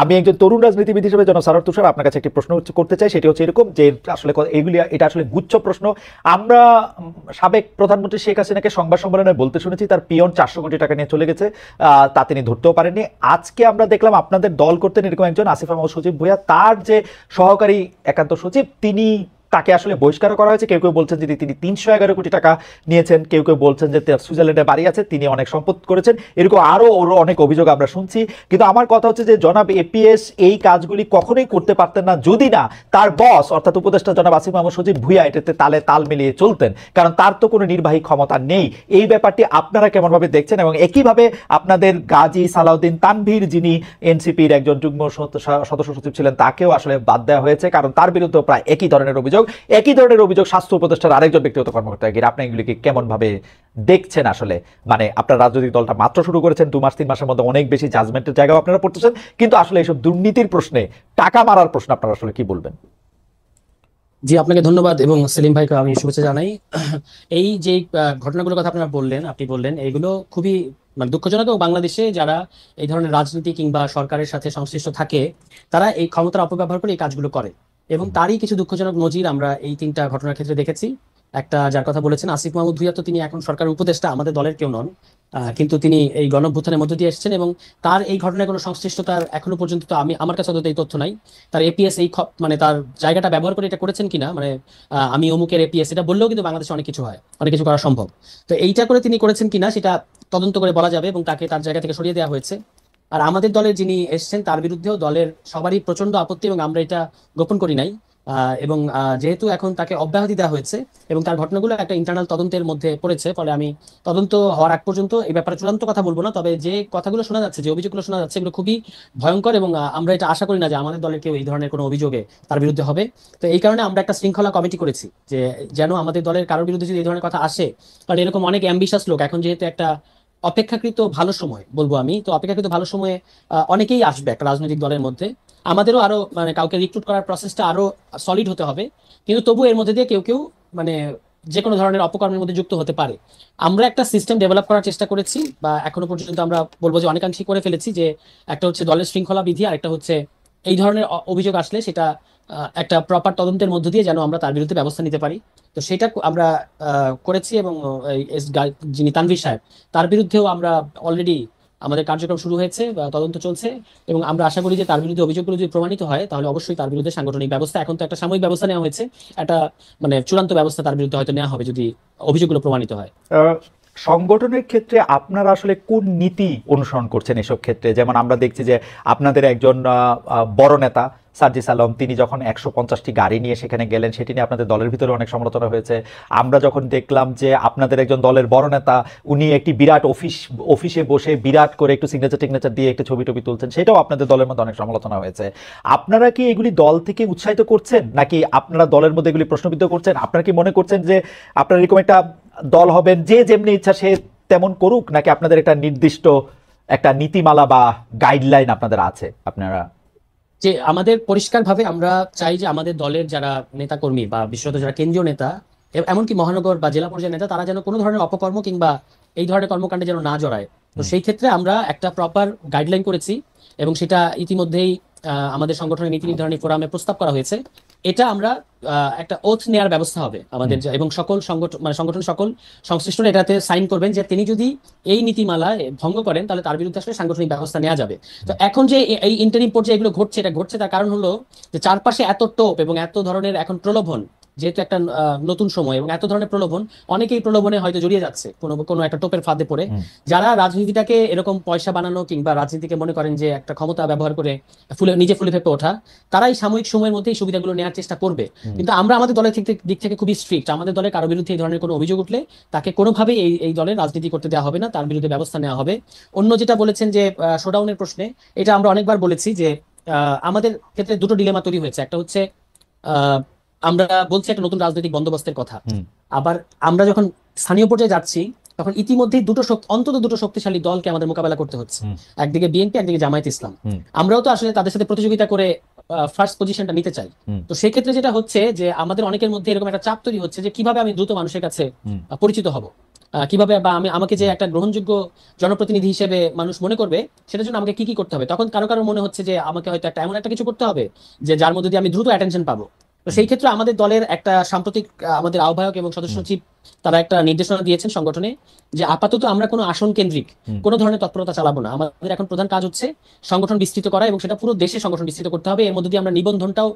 আমি একজন তরুণ রাজনীতিবিদ হিসেবে জনাব সারোয়ার তুষার আপনার কাছে একটি প্রশ্ন করতে চাই, সেটি হচ্ছে এরকম যে আসলে এটা আসলে গুচ্ছ প্রশ্ন। আমরা সাবেক প্রধানমন্ত্রী শেখ হাসিনাকে সংবাদ সম্মেলনে বলতে শুনেছি তার পিয়ন 400 কোটি টাকা নিয়ে চলে গেছে, তা তিনি ধরতেও পারেননি। আজকে আমরা দেখলাম আপনাদের দল করতেন এরকম একজন আসিফ মাহমুদ সজীব ভুঁইয়া, তার যে সহকারী একান্ত সচিব তিনি তাকে আসলে বহিষ্কার করা হয়েছে। কেউ কেউ বলছেন যে তিনি 311 কোটি টাকা নিয়েছেন, কেউ কেউ বলছেন যে সুইজারল্যান্ডে বাড়ি আছে, তিনি অনেক সম্পদ করেছেন, এরকম আরো অনেক অভিযোগ আমরা শুনছি। কিন্তু আমার কথা হচ্ছে যে জনাব এপিএস এই কাজগুলি কখনোই করতে পারতেন না যদি না তার বস অর্থাৎ উপদেষ্টা জনাব আসিফ মাহমুদ সজীব ভুঁইয়া এটাতে তাল মিলিয়ে চলতেন, কারণ তার তো কোনো নির্বাহী ক্ষমতা নেই। এই ব্যাপারটি আপনারা কেমনভাবে দেখছেন? এবং একইভাবে আপনাদের গাজী সালাউদ্দিন তানভীর, যিনি এনসিপির একজন যুগ্ম সদস্য সচিব ছিলেন, তাকেও আসলে বাদ দেওয়া হয়েছে, কারণ তার বিরুদ্ধে প্রায় একই ধরনের অভিযোগ স্বাস্থ্য উপদেষ্টার আরেকজন ব্যক্তিগত কর্মকর্তা। আপনি এগুলিকে কেমন ভাবে দেখছেন? আসলে মানে আপনার রাজনৈতিক দলটা মাত্র শুরু করেছেন, 2 মাস 3 মাসের মধ্যে অনেক বেশি জাজমেন্টের জায়গাও আপনারা পড়তেছেন, কিন্তু আসলে এইসব দুর্নীতির প্রশ্নে, টাকা মারার প্রশ্ন আপনারা আসলে কি বলবেন? জি, আপনাকে ধন্যবাদ এবং সেলিম ভাইকে আমি শুভেচ্ছা জানাই। এই যে ঘটনাগুলোর কথা আপনারা আপনি বললেন, এইগুলো খুবই মানে দুঃখজনক, এবং বাংলাদেশে যারা এই ধরনের রাজনীতি কিংবা সরকারের সাথে সংশ্লিষ্ট থাকে তারা এই ক্ষমতার অপব্যবহার করে এই কাজগুলো করে, এবং তারই কিছু দুঃখজনক নজির আমরা এই 3টা ঘটনার ক্ষেত্রে দেখেছি। একটা যার কথা বলেছেন আসিফ মাহমুদ ভুঁইয়া, তো তিনি এখন সরকারের উপদেষ্টা, আমাদের দলের কেউ নন, কিন্তু তিনি এই গণঅভ্যুত্থানের মধ্য দিয়ে এসেছেন, এবং তার এই ঘটনায় কোনো সংশ্লিষ্টতার এখনো পর্যন্ত তো আমার কাছে অন্তত এই তথ্য নাই। তার এপিএস মানে তার জায়গাটা ব্যবহার করে এটা করেছেন কিনা, মানে আমি অমুকের এপিএস এটা বললেও কিন্তু বাংলাদেশে অনেক কিছু হয়, অনেক কিছু করা সম্ভব। তো এইটা করে তিনি করেছেন কিনা সেটা তদন্ত করে বলা যাবে, এবং তাকে তার জায়গা থেকে সরিয়ে দেওয়া হয়েছে। আর আমাদের দলের যিনি এসছেন তার বিরুদ্ধেও দলের সবারই প্রচন্ড আপত্তি, এবং আমরা এটা গোপন করি নাই। এবং যেহেতু এখন তাকে অব্যাহতি দেওয়া হয়েছে এবং তার ঘটনাগুলো একটা ইন্টারনাল তদন্তের মধ্যে পড়েছে, ফলে আমি তদন্ত হওয়ার আগ পর্যন্ত এই ব্যাপারে চূড়ান্ত কথা বলবো না। তবে যে কথাগুলো শোনা যাচ্ছে, যে অভিযোগগুলো শোনা যাচ্ছে, এগুলো খুবই ভয়ঙ্কর, এবং আমরা এটা আশা করি না যে আমাদের দলের কেউ এই ধরনের কোনো অভিযোগে তার বিরুদ্ধে হবে। তো এই কারণে আমরা একটা শৃঙ্খলা কমিটি করেছি, যে যেন আমাদের দলের কারোর বিরুদ্ধে যদি এই ধরনের কথা আসে, কারণ এরকম অনেক অ্যাম্বিশাস লোক এখন, যেহেতু একটা অপেক্ষাকৃত ভালো সময় বলবো আমি, তো অপেক্ষাকৃত ভালো সময়ে অনেকেই আসবে একটা রাজনৈতিক দলের মধ্যে। আমাদেরও আরো মানে কাউকে রিক্রুট করার প্রসেসটা আরো সলিড হতে হবে, কিন্তু তবু এর মধ্যে দিয়ে কেউ কেউ মানে যে কোনো ধরনের অপকর্মের মধ্যে যুক্ত হতে পারে। আমরা একটা সিস্টেম ডেভেলপ করার চেষ্টা করেছি, বা এখনো পর্যন্ত আমরা বলবো যে অনেকাংশই করে ফেলেছি, যে একটা হচ্ছে দলের শৃঙ্খলা বিধি, আর একটা হচ্ছে এই ধরনের অভিযোগ আসলে সেটা একটা প্রপার তদন্তের মধ্য দিয়ে যেন আমরা তার বিরুদ্ধে ব্যবস্থা নিতে পারি। তো সেটা আমরা করেছি, এবং যিনি তানভীর সাহেব, তার বিরুদ্ধেও আমরা অলরেডি আমাদের কার্যক্রম শুরু হয়েছে বা তদন্ত চলছে, এবং আমরা আশা করি যে তার বিরুদ্ধে অভিযোগগুলো যদি প্রমাণিত হয় তাহলে অবশ্যই তার বিরুদ্ধে সাংগঠনিক ব্যবস্থা, এখন তো একটা সাময়িক ব্যবস্থা নেওয়া হয়েছে, একটা মানে চূড়ান্ত ব্যবস্থা তার বিরুদ্ধে হয়তো নেওয়া হবে যদি অভিযোগগুলো প্রমাণিত হয়। সংগঠনের ক্ষেত্রে আপনারা আসলে কোন নীতি অনুসরণ করছেন এসব ক্ষেত্রে? যেমন আমরা দেখছি যে আপনাদের একজন বড় নেতা সার্জিস আলম, তিনি যখন 150টি গাড়ি নিয়ে সেখানে গেলেন, সেটি নিয়ে আপনাদের দলের ভিতরে অনেক সমালোচনা হয়েছে। আমরা যখন দেখলাম যে আপনাদের একজন দলের বড় নেতা, উনি একটি বিরাট অফিসে বসে বিরাট করে একটু সিগনেচার দিয়ে একটু ছবি তুলছেন, সেটাও আপনাদের দলের মধ্যে অনেক সমালোচনা হয়েছে। আপনারা কি এগুলি দল থেকে উৎসাহিত করছেন, নাকি আপনারা দলের মধ্যে এগুলি প্রশ্নবিদ্ধ করছেন? আপনারা কি মনে করছেন যে আপনারা এরকম একটা দল হবেন যে যেমনি ইচ্ছা সে তেমন করুক, নাকি আপনাদের একটা নির্দিষ্ট একটা নীতিমালা বা গাইডলাইন আপনাদের আছে? আপনারা যে আমাদের পরিষ্কারভাবে আমরা চাই যে আমাদের দলের যারা নেতা কর্মী বা বিশেষত যারা কেন্দ্রীয় নেতা, এমনকি মহানগর বা জেলা পর্যায়ের নেতা, তারা যেন কোনো ধরনের অপকর্ম কিংবা এই ধরনের কর্মকাণ্ডে যেন না জড়ায়। তো সেই ক্ষেত্রে আমরা একটা প্রপার গাইডলাইন করেছি, এবং সেটা ইতিমধ্যেই আমাদের সংগঠনের নীতি নির্ধারণী ফোরামে প্রস্তাব করা হয়েছে। এটা আমরা একটা ওথ নেওয়ার ব্যবস্থা হবে আমাদের, এবং সকল সংগঠন সকল সংশ্লিষ্টরা এটাতে সাইন করবেন যে তিনি যদি এই নীতিমালা ভঙ্গ করেন তাহলে তার বিরুদ্ধে আসলে সাংগঠনিক ব্যবস্থা নেওয়া যাবে। তো এখন যে এই ইন্টারিম পর্যায়ে এগুলো ঘটছে, এটা ঘটছে তার কারণ হলো যে চারপাশে এত টোপ এবং এত ধরনের এখন প্রলোভন, যেহেতু একটা নতুন সময় এবং এত ধরনের প্রলোভন, অনেকেই প্রলোভনে হয়তো জড়িয়ে যাচ্ছে কোনো একটা টোপের ফাঁদে পড়ে, যারা রাজনীতিটাকে এরকম পয়সা বানানো কিংবা রাজনীতিকে মনে করেন যে একটা ক্ষমতা ব্যবহার করে নিজে ফুলে ফেপে ওঠা, তারাই সাময়িক সময়ের মধ্যে এই সুবিধাগুলো নেওয়ার চেষ্টা করবে। কিন্তু আমরা আমাদের দলের দিক থেকে খুবই স্ট্রিক্ট। আমাদের দলের কারো বিরুদ্ধে এই ধরনের কোনো অভিযোগ উঠলে তাকে কোনোভাবেই এই দলের রাজনীতি করতে দেওয়া হবে না, তার বিরুদ্ধে ব্যবস্থা নেওয়া হবে। অন্য যেটা বলেছেন যে শোডাউনের প্রশ্নে, এটা আমরা অনেকবার বলেছি যে আমাদের ক্ষেত্রে দুটো ডিলেমা তৈরি হয়েছে। একটা হচ্ছে আমরা বলছি একটা নতুন রাজনৈতিক বন্দোবস্তের কথা, আবার আমরা যখন স্থানীয় পর্যায়ে যাচ্ছি তখন ইতিমধ্যেই অন্তত দুটো শক্তিশালী দলকে আমাদের মোকাবেলা করতে হচ্ছে, একদিকে বিএনপি, একদিকে জামায়াত ইসলাম। আমরাও তো আসলে তাদের সাথে প্রতিযোগিতা করে ফার্স্ট পজিশনটা নিতে চাই। তো সেই ক্ষেত্রে যেটা হচ্ছে যে আমাদের অনেকের মধ্যে এরকম একটা চাপ তৈরি হচ্ছে যে কিভাবে আমি দ্রুত মানুষের কাছে পরিচিত হব। কিভাবে বা আমাকে যে একটা গ্রহণযোগ্য জনপ্রতিনিধি হিসেবে মানুষ মনে করবে, সেটার জন্য আমাকে কি কি করতে হবে। তখন কারো কারো মনে হচ্ছে যে আমাকে হয়তো এমন একটা কিছু করতে হবে যে যার মধ্যে দিয়ে আমি দ্রুত অ্যাটেনশন পাবো। তো সেই ক্ষেত্রে আমাদের দলের একটা সাম্প্রতিক আমাদের আহ্বায়ক এবং সদস্য সচিব তারা একটা নির্দেশনা দিয়েছেন সংগঠনে যে আপাতত আমরা কোনো আসন কেন্দ্রিক কোনো ধরনের তৎপরতা চালাবো না। আমাদের এখন প্রধান কাজ হচ্ছে সংগঠন বিস্তৃত করা, এবং সেটা পুরো দেশে সংগঠন বিস্তৃত করতে হবে। এর মধ্যে দিয়ে আমরা নিবন্ধনটাও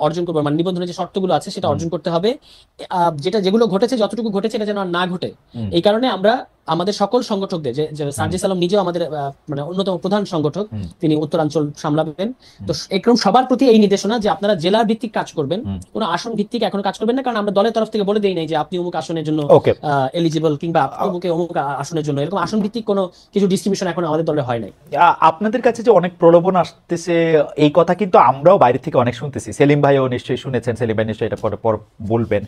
অর্জন করবো, মানে নিবন্ধনের যে শর্তগুলো আছে সেটা অর্জন করতে হবে। যেগুলো ঘটেছে, যতটুকু ঘটেছে এটা যেন আর না ঘটে। এই কারণে আমরা আমাদের সকল সংগঠকদের, যে সার্জিস আলম নিজেও আমাদের মানে অন্যতম প্রধান সংগঠক, তিনি উত্তরাঞ্চল সামলাবেন। তো এরকম সবার প্রতি এই নির্দেশনা যে আপনারা জেলার ভিত্তিক কাজ করবেন, কোনো আসন ভিত্তিক এখনো কাজ করবেন না। কারণ আমরা দলের তরফ থেকে বলে দেই নাই যে আপনি অমুক আসনের জন্য এলিজিবল কিংবা অমুক আসনের জন্য, এরকম আসন ভিত্তিক কোনো কিছু ডিস্ট্রিবিউশন এখন আমাদের দলে হয় নাই। আপনাদের কাছে যে অনেক প্রলোভন আসতেছে এই কথা কিন্তু আমরাও বাইরে থেকে অনেক শুনতেছি। সেলিম ভাইও নিশ্চয়ই শুনেছেন, সেলিম ভাই নিশ্চয়ই এটা পর বলবেন।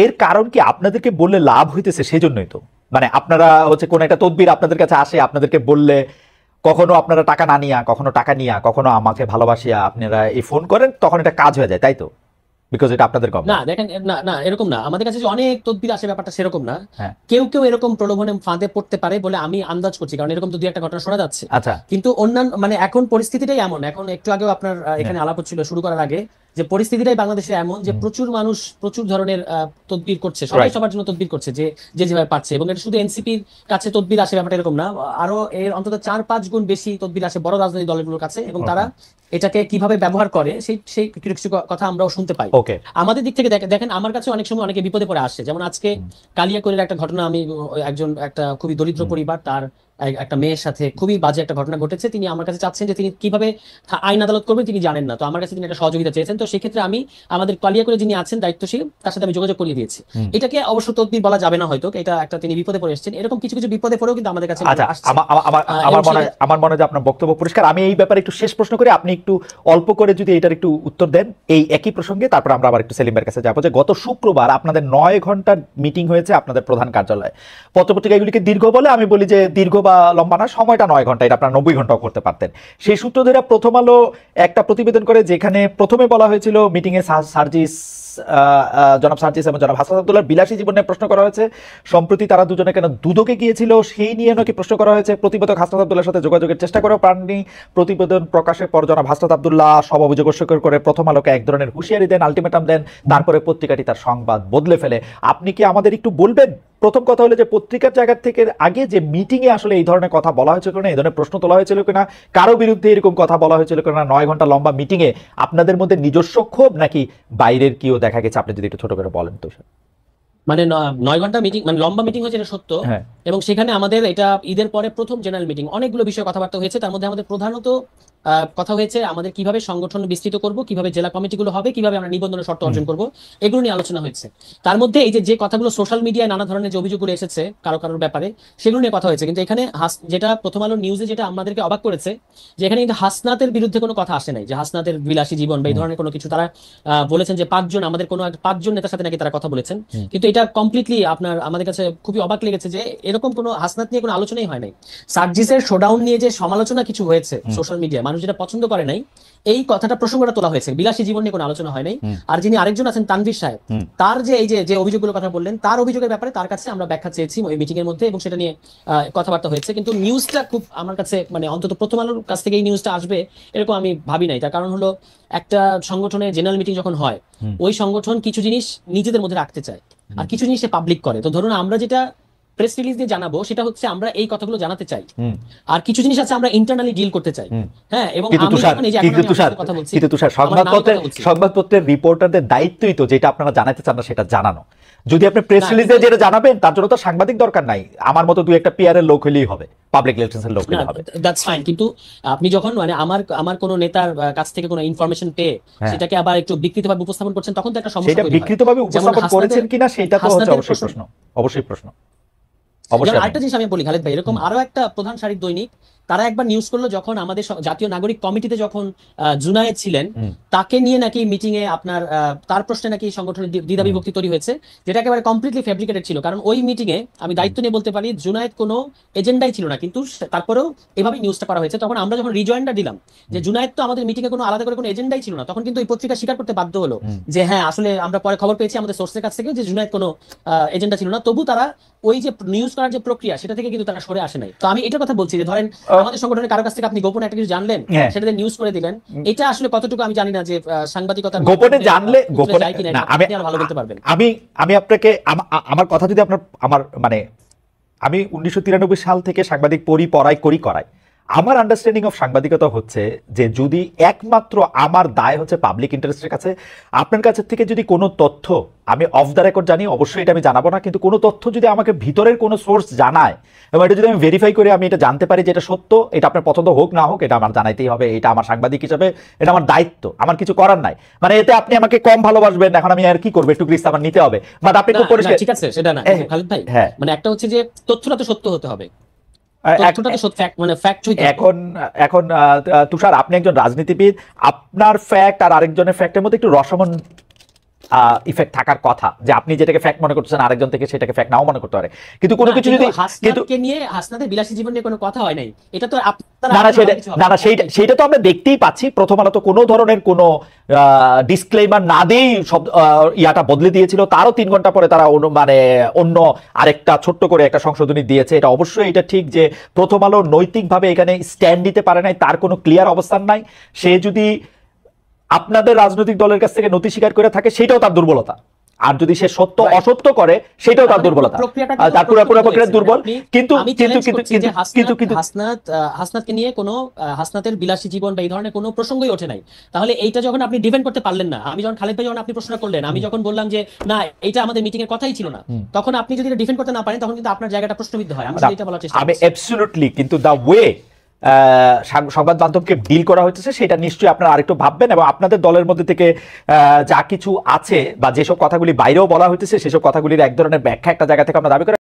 এর কারণ কি আপনাদেরকে বললে লাভ হইতেছে সেই জন্যই তো, মানে আপনারা হচ্ছে কোন একটা তদবির আপনাদের কাছে আসে, আপনাদেরকে বললে কখনো আপনারা টাকা না নিয়া, কখনো টাকা নিয়া, কখনো আমাকে ভালোবাসিয়া আপনারা এই ফোন করেন, তখন এটা কাজ হয়ে যায়, তাই তো? বিকজ এটা আপনাদের কম না। দেখেন, না না, এরকম না। আমাদের কাছে যে অনেক তদবির আসে, ব্যাপারটা সেরকম না। কেউ কেউ এরকম প্রলোভনে ফাঁদে পড়তে পারে বলে আমি আন্দাজ করছি, কারণ এরকম তো দুই একটা ঘটনা শোনা যাচ্ছে। আচ্ছা, কিন্তু অন্যান্য মানে এখন পরিস্থিতিটাই এমন, এখন একটু আগেও আপনার এখানে আলাপ হচ্ছিল শুরু করার আগে, যে পরিস্থিতিটাই বাংলাদেশে এমন যে প্রচুর মানুষ প্রচুর ধরনের তদবির করছে, সবাই সবার জন্য তদবির করছে যে যেভাবে পারছে। এবং এটা শুধু এনসিপির কাছে তদবির আসে ব্যাপারটা এরকম না, আরো এর অন্তত 4-5 গুণ বেশি তদবির আসে বড় রাজনৈতিক দলগুলোর কাছে, এবং তারা এটাকে কিভাবে ব্যবহার করে সেই কিছু কথা আমরাও শুনতে পাই। আমাদের দিক থেকে দেখেন, আমার কাছে অনেক সময় অনেকে বিপদে পড়ে আসছে। যেমন আজকে কালিয়াকৈরের একটা ঘটনা, আমি একটা খুবই দরিদ্র পরিবার, তার একটা মেয়ের সাথে খুবই বাজে একটা ঘটনা ঘটেছে। তিনি আমার কাছে চাচ্ছেন যে তিনি কিভাবে আইন আদালত করবেন তিনি জানেন না, তো আমার কাছে তিনি একটা সহযোগিতা চেয়েছেন। তো সেক্ষেত্রে আমি আমাদের কালিয়াকৈরে যিনি আছেন দায়িত্বশীল, তার সাথে আমি যোগাযোগ করিয়ে দিয়েছি। এটাকে অবশ্য তদবির বলা যাবে না, হয়তো এটা একটা তিনি বিপদে পড়ে এসেছেন। এরকম কিছু কিছু বিপদে পড়েও কিন্তু আমাদের কাছে আমার মনে হয় যে আপনার বক্তব্য পরিষ্কার। আমি এই ব্যাপারে একটু শেষ প্রশ্ন করি, আপনি একটু অল্প করে যদি এটার একটু উত্তর দেন এই একই প্রসঙ্গে, তারপর আমরা আবার একটু সেলিমের কাছে যাবো। যে গত শুক্রবার আপনাদের 9 ঘন্টার মিটিং হয়েছে আপনাদের প্রধান কার্যালয়ে। পত্রপত্রিকা এগুলিকে দীর্ঘ বলে, আমি বলি যে দীর্ঘ বা লম্বা না, সময়টা 9 ঘন্টা, এটা আপনারা 90 ঘন্টাও করতে পারতেন। সেই সূত্র ধরে প্রথম আলো একটা প্রতিবেদন করে, যেখানে প্রথমে বলা হয়েছিল মিটিং এ জনাব সার্জিস এবং জনাব হাসান আব্দুল্লাহর বিলাসী জীবনে প্রশ্ন করা হয়েছে। সম্প্রতি তারা দুজনে কেন দুদকে গিয়েছিল সেই নিয়ে নাকি প্রশ্ন করা হয়েছে। প্রতিবেদক হাসনাত আব্দুল্লাহর সাথে যোগাযোগের চেষ্টা করেও পাননি। প্রতিবেদন প্রকাশের পর জনাব হাসনাত আব্দুল্লাহ সব অভিযোগ অস্বীকার করে প্রথম আলোকে এক ধরনের হুঁশিয়ারি দেন, আলটিমেটাম দেন। তারপরে পত্রিকাটি তার সংবাদ বদলে ফেলে। আপনি কি আমাদের একটু বলবেন, প্রথম কথা হলো যে পত্রিকার জায়গা থেকে আগে যে মিটিং এ আসলে এই ধরনের কথা বলা হয়েছিল কিনা, এই ধরনের প্রশ্ন তোলা হয়েছিল কিনা, কারো বিরুদ্ধে এরকম কথা বলা হয়েছিল কিনা 9 ঘন্টা লম্বা মিটিং এ? আপনাদের মধ্যে নিজস্ব ক্ষোভ নাকি বাইরের কেউ দেখা গেছে? আপনি যদি একটু ছোট করে বলেন তো। মানে 9 ঘন্টা মিটিং, মানে লম্বা মিটিং হয়েছে, এটা সত্য। এবং সেখানে আমাদের এটা ঈদের পরে প্রথম জেনারেল মিটিং, অনেকগুলো বিষয়ে কথাবার্তা হয়েছে। তার মধ্যে আমাদের প্রধানত কথা হয়েছে আমাদের কিভাবে সংগঠন বিস্তৃত করব, কিভাবে জেলা কমিটিগুলো হবে, কিভাবে আমরা নিবন্ধনের শর্ত অর্জন করব, এগুলো নিয়ে আলোচনা হয়েছে। তার মধ্যে এই যে কথাগুলো সোশ্যাল মিডিয়ায় নানা ধরনের যে অভিযোগগুলো এসেছে কারোর ব্যাপারে, সেগুলো নিয়ে কথা হয়েছে। কিন্তু এখানে যেটা প্রথম আলো নিউজে যেটা আমাদেরকে অবাক করেছে, যে এখানে কিন্তু হাসনাতের বিরুদ্ধে কোনো কথা আসে নাই, যে হাসনাতের বিলাসী জীবন বা এই ধরনের কোনো কিছু। তারা বলেছেন যে 5 জন, আমাদের কোনো 5 জন নেতার সাথে নাকি তারা কথা বলেছেন। কিন্তু এটা কমপ্লিটলি আমাদের কাছে খুবই অবাক লেগেছে যে এরকম কোনো হাসনাত নিয়ে কোনো আলোচনাই হয় নাই। সার্জিসের শোডাউন নিয়ে যে সমালোচনা কিছু হয়েছে সোশ্যাল মিডিয়ায়, মানুষ যেটা পছন্দ করে নাই, এই কথাটা প্রসঙ্গটা তোলা হয়েছে। বিলাসী জীবন নিয়ে কোনো আলোচনা হয় নাই। আর যিনি আরেকজন আছেন তানভীর সাহেব, তার যে এই যে অভিযোগগুলোর কথা বললেন, তার অভিযোগের ব্যাপারে তার কাছে আমরা ব্যাখ্যা চেয়েছি ওই মিটিং এর মধ্যে, এবং সেটা নিয়ে কথাবার্তা হয়েছে। কিন্তু নিউজটা খুব আমার কাছে, মানে অন্তত প্রথম আলোর কাছ থেকে এই নিউজটা আসবে এরকম আমি ভাবি নাই। তার কারণ হলো, একটা সংগঠনের জেনারেল মিটিং যখন হয়, ওই সংগঠন কিছু জিনিস নিজেদের মধ্যে রাখতে চায় আর কিছু জিনিস পাবলিক করে। তো ধরুন আমরা যেটা প্রেস রিলিজ দিয়ে জানাবো সেটা হচ্ছে আমরা এই কথাগুলো জানাতে চাই, আর কিছু জিনিস আছে আমরা ইন্টারনালি ডিল করতে চাই। হ্যাঁ, এবং সংবাদপত্রের রিপোর্টারদের দায়িত্বই তো যেটা আপনারা জানাতে চান না সেটা জানানো। যদি আপনি প্রেস রিলিজে যেটা জানাবেন তার জন্য তো সাংবাদিক দরকার নাই, আমার মতো 2-1টা পিআর এর লোক হলেই হবে, পাবলিক রিলেশনস এর লোক হলেই হবে। That's fine. কিন্তু আপনি যখন মানে আমার কোনো নেতার কাছ থেকে কোনো ইনফরমেশন পেয়ে সেটাকে আবার একটু বিকৃতভাবে উপস্থাপন করছেন, তখন তো একটা সমস্যা তৈরি হয়। সেটা বিকৃতভাবে উপস্থাপন করেছেন কিনা সেটা তো হচ্ছে অবশ্যই প্রশ্ন, অবশ্যই প্রশ্ন। আরেকটা জিনিস আমি বলি খালেদ ভাই, এরকম আরো একটা প্রধান সারির দৈনিক তারা একবার নিউজ করলো যখন আমাদের জাতীয় নাগরিক কমিটিতে যখন জুনায়েদ ছিলেন, তাকে নিয়ে নাকি মিটিং এ আপনার তার প্রশ্নে নাকি সংগঠনের দ্বিধা বিভক্তি তৈরি হয়েছে, যেটা একেবারে কমপ্লিটলি ফেব্রিকেটেড ছিল। কারণ ওই মিটিং এ আমি দায়িত্ব নিয়ে বলতে পারি জুনায়েদ কোনো এজেন্ডাই ছিল না, কিন্তু তারপরেও এভাবে নিউজটা করা হয়েছে। তখন আমরা যখন রিজয়েন্ডার দিলাম যে জুনায়েদ তো আমাদের মিটিং এ কোনো আলাদা করে কোনো এজেন্ডাই ছিল না, তখন কিন্তু এই পত্রিকা স্বীকার করতে বাধ্য হলো যে হ্যাঁ আসলে আমরা পরে খবর পেয়েছি আমাদের সোর্সের কাছ থেকে যে জুনায়েদ কোনো এজেন্ডা ছিল না। তবু তারা ওই যে নিউজ করার যে প্রক্রিয়া সেটা থেকে কিন্তু তারা সরে আসে নাই। তো আমি এটার কথা বলছি যে ধরেন আমাদের সংগঠনের কারো কাছ থেকে আপনি গোপনে একটা কিছু জানলেন, সেটাতে নিউজ করে দিলেন, এটা আসলে কতটুকু আমি জানি না যে সাংবাদিকতা গোপনে জানলে গোপনে না, আপনি আরো ভালো বলতে পারবেন। আমি আপনাকে আমার কথা যদি আপনার আমার মানে আমি 1993 সাল থেকে সাংবাদিক পড়াই করাই। আমার আন্ডারস্ট্যান্ডিং অফ সাংবাদিকতা হচ্ছে যে যদি একমাত্র আমার দায় হচ্ছে পাবলিক ইন্টারেস্টের কাছে, আপনার কাছে থেকে যদি কোনো তথ্য আমি অফ দ্য রেকর্ড জানি, অবশ্যই এটা আমি জানাবো না, কিন্তু কোনো তথ্য যদি আমাকে ভিতরের কোনো সোর্স জানায় এবং এটা যদি আমি ভেরিফাই করে আমি এটা জানতে পারি যে এটা সত্য, এটা আপনার পছন্দ হোক না হোক, এটা আমার জানাইতেই হবে। এটা আমার সাংবাদিক হিসেবে এটা আমার দায়িত্ব, আমার কিছু করার নাই। মানে এতে আপনি আমাকে কম ভালোবাসবেন, এখন আমি আর কি করবো, একটু রিস্ক আমার নিতে হবে। বাট আপনি খুব পরিষ্কার, ঠিক আছে সেটা না খালিদ ভাই, হ্যাঁ মানে একটা হচ্ছে যে তথ্যটা তো সত্য হতে হবে, এখন তুষার আপনি একজন রাজনীতিবিদ, আপনার ফ্যাক্ট আর আরেকজনের ফ্যাক্টের মধ্যে একটু রসমন ইফেক্ট থাকার কথা, যে আপনি যেটাকে ফ্যাক্ট মনে করতেছেন আরেকজন থেকে সেটাকে ফ্যাক্ট নাও মনে করতে পারে। কিন্তু কোনো কিছু যদি হাসনাতকে নিয়ে হাসনাতের বিলাসী জীবন নিয়ে কোনো কথা হয় নাই, এটা তো না সেটা তো আমরা দেখতেই পাচ্ছি। প্রথম আলো তো কোনো ধরনের কোনো ডিসক্লেইমার না দিয়েই সব ইয়াটা বদলে দিয়েছিল, তারও 3 ঘন্টা পরে তারা মানে অন্য আরেকটা ছোট্ট করে একটা সংশোধনী দিয়েছে। এটা অবশ্যই এটা ঠিক যে প্রথম আলো নৈতিকভাবে এখানে স্ট্যান্ড নিতে পারে নাই, তার কোনো ক্লিয়ার অবস্থান নাই। সে যদি আপনাদের রাজনৈতিক দলের কাছ থেকে নথি স্বীকার করে থাকে সেটাও তার দুর্বলতা, আর যদি সে সত্য অসত্য করে সেটাও তার দুর্বলতা, তার পুরো প্রক্রিয়া দুর্বল। কিন্তু হাসনাতকে নিয়ে কোনো হাসনাতের বিলাসী জীবন বা এই ধরনের কোনো প্রসঙ্গই ওঠে নাই। তাহলে এইটা যখন আপনি ডিফেন্ড করতে পারলেন না, আমি যখন খালিদ ভাই যখন আপনি প্রশ্ন করলেন, আমি যখন বললাম যে না এটা আমাদের মিটিং এর কথাই ছিল না, তখন আপনি যদি ডিফেন্ড করতে না পারেন তখন কিন্তু আপনার জায়গাটা প্রশ্নবিদ্ধ হয়। আমি এটা বলার চেষ্টা করছি। আমি অ্যাবসলিউটলি, কিন্তু দা ওয়ে সংবাদ মাধ্যমকে ডিল করা হচ্ছে সেটা নিশ্চয়ই আপনারা আরেকটু ভাববেন, এবং আপনাদের দলের মধ্যে থেকে যা কিছু আছে বা যেসব কথাগুলি বাইরেও বলা হইতেছে সেসব কথাগুলির এক ধরনের ব্যাখ্যা একটা জায়গা থেকে আমরা দাবি করি।